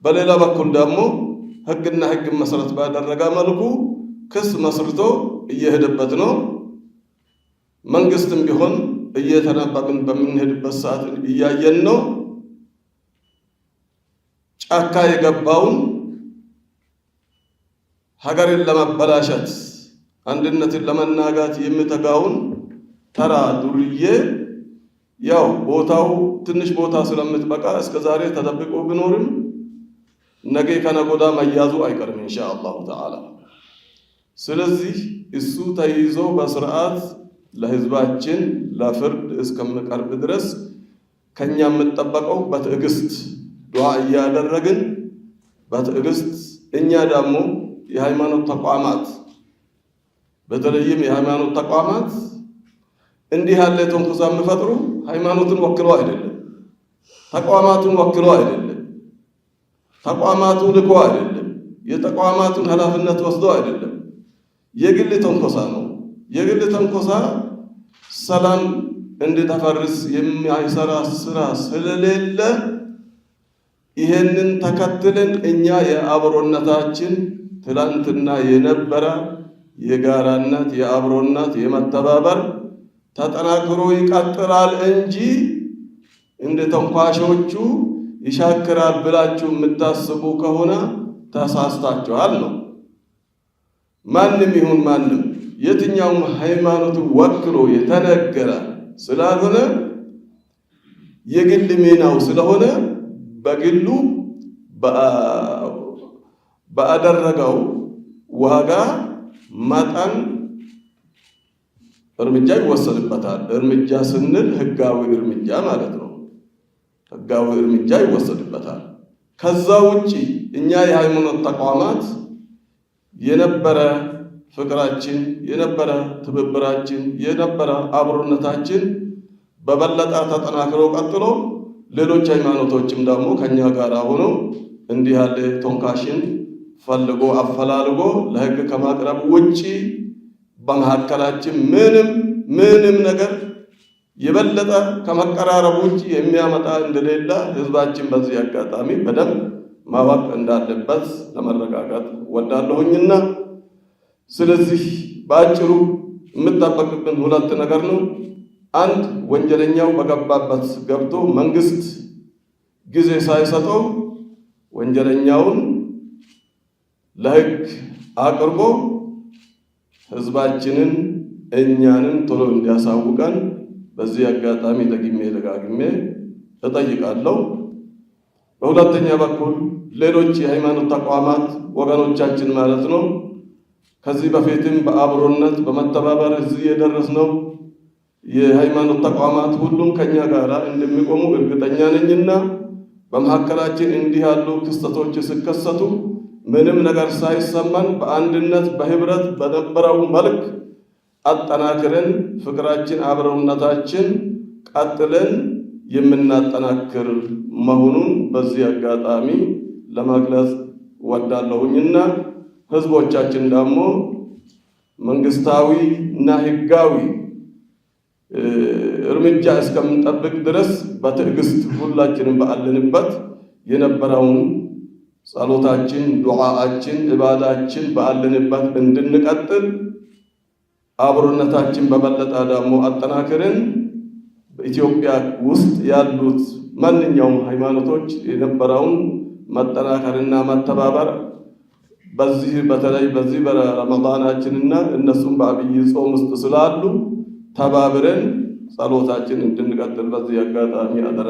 በሌላ በኩል ደግሞ ህግና ህግ መሰረት ባደረገ መልኩ ክስ መስርቶ እየሄደበት ነው። መንግስትም ቢሆን እየተናበብን በምንሄድበት ሰዓት እያየን ነው። ጫካ የገባውን ሀገርን ለማበላሸት አንድነትን ለመናጋት የሚተጋውን ተራ ዱርዬ ያው ቦታው ትንሽ ቦታ ስለምትበቃ እስከዛሬ ተደብቆ ቢኖርም ነገ ከነጎዳ መያዙ አይቀርም ኢንሻአላሁ ተዓላ። ስለዚህ እሱ ተይዞ በስርዓት ለህዝባችን ለፍርድ እስከሚቀርብ ድረስ ከኛ የምንጠበቀው በትዕግስት ዱዓ እያደረግን በትዕግስት እኛ ደግሞ የሃይማኖት ተቋማት በተለይም የሃይማኖት ተቋማት እንዲህ ያለ ተንኮሳ የሚፈጥሩ ሃይማኖትን ወክለው አይደለም፣ ተቋማቱን ወክለው አይደለም፣ ተቋማቱን ልኮ አይደለም፣ የተቋማቱን ኃላፊነት ወስዶ አይደለም። የግል ተንኮሳ ነው። የግል ተንኮሳ ሰላም እንዲተፈርስ የሚያሰራ ስራ ስለሌለ ይሄንን ተከትለን እኛ የአብሮነታችን ትላንትና የነበረ የጋራነት የአብሮነት የመተባበር ተጠናክሮ ይቀጥላል እንጂ እንደ ተንኳሾቹ ይሻክራል ብላችሁ የምታስቡ ከሆነ ተሳስታችኋል ነው። ማንም ይሁን ማንም የትኛውም ሃይማኖት ወክሎ የተነገረ ስላልሆነ የግል ሚናው ስለሆነ በግሉ ባደረገው ዋጋ መጠን እርምጃ ይወሰድበታል። እርምጃ ስንል ህጋዊ እርምጃ ማለት ነው። ህጋዊ እርምጃ ይወሰድበታል። ከዛ ውጪ እኛ የሃይማኖት ተቋማት የነበረ ፍቅራችን የነበረ ትብብራችን የነበረ አብሮነታችን በበለጠ ተጠናክሮ ቀጥሎ ሌሎች ሃይማኖቶችም ደግሞ ከኛ ጋር ሆነው እንዲህ ያለ ተንኳሽን ፈልጎ አፈላልጎ ለህግ ከማቅረብ ውጪ በመካከላችን ምንም ነገር የበለጠ ከመቀራረብ ውጪ የሚያመጣ እንደሌለ ህዝባችን በዚህ አጋጣሚ በደንብ ማወቅ እንዳለበት ለመረጋጋት ወዳለሁኝና ስለዚህ በአጭሩ የምጠበቅብን ሁለት ነገር ነው። አንድ ወንጀለኛው በገባበት ገብቶ መንግስት ጊዜ ሳይሰጠው ወንጀለኛውን ለህግ አቅርቦ ህዝባችንን እኛንን ቶሎ እንዲያሳውቀን በዚህ አጋጣሚ ደጋግሜ እጠይቃለሁ። በሁለተኛ በኩል ሌሎች የሃይማኖት ተቋማት ወገኖቻችን ማለት ነው ከዚህ በፊትም በአብሮነት በመተባበር እዚህ የደረስነው የሃይማኖት ተቋማት ሁሉም ከኛ ጋር እንደሚቆሙ እርግጠኛ ነኝና በመካከላችን እንዲህ ያሉ ክስተቶች ሲከሰቱ ምንም ነገር ሳይሰማን በአንድነት በህብረት በነበረው መልክ አጠናክረን ፍቅራችን አብሮነታችን ቀጥለን የምናጠናክር መሆኑን በዚህ አጋጣሚ ለመግለጽ ወዳለሁኝና ህዝቦቻችን ደግሞ መንግስታዊ እና ህጋዊ እርምጃ እስከምንጠብቅ ድረስ በትዕግስት ሁላችንም ባለንበት የነበረውን ጸሎታችን ዱዓአችን ኢባዳችን ባለንበት እንድንቀጥል አብሮነታችን በበለጠ ደግሞ አጠናክረን በኢትዮጵያ ውስጥ ያሉት ማንኛውም ሃይማኖቶች የነበረውን መጠናከርና መተባበር በተለይ በዚህ በረመዳናችንና እነሱም በአብይ ጾም ውስጥ ስላሉ ተባብረን ጸሎታችን እንድንቀጥል በዚህ አጋጣሚ አደራ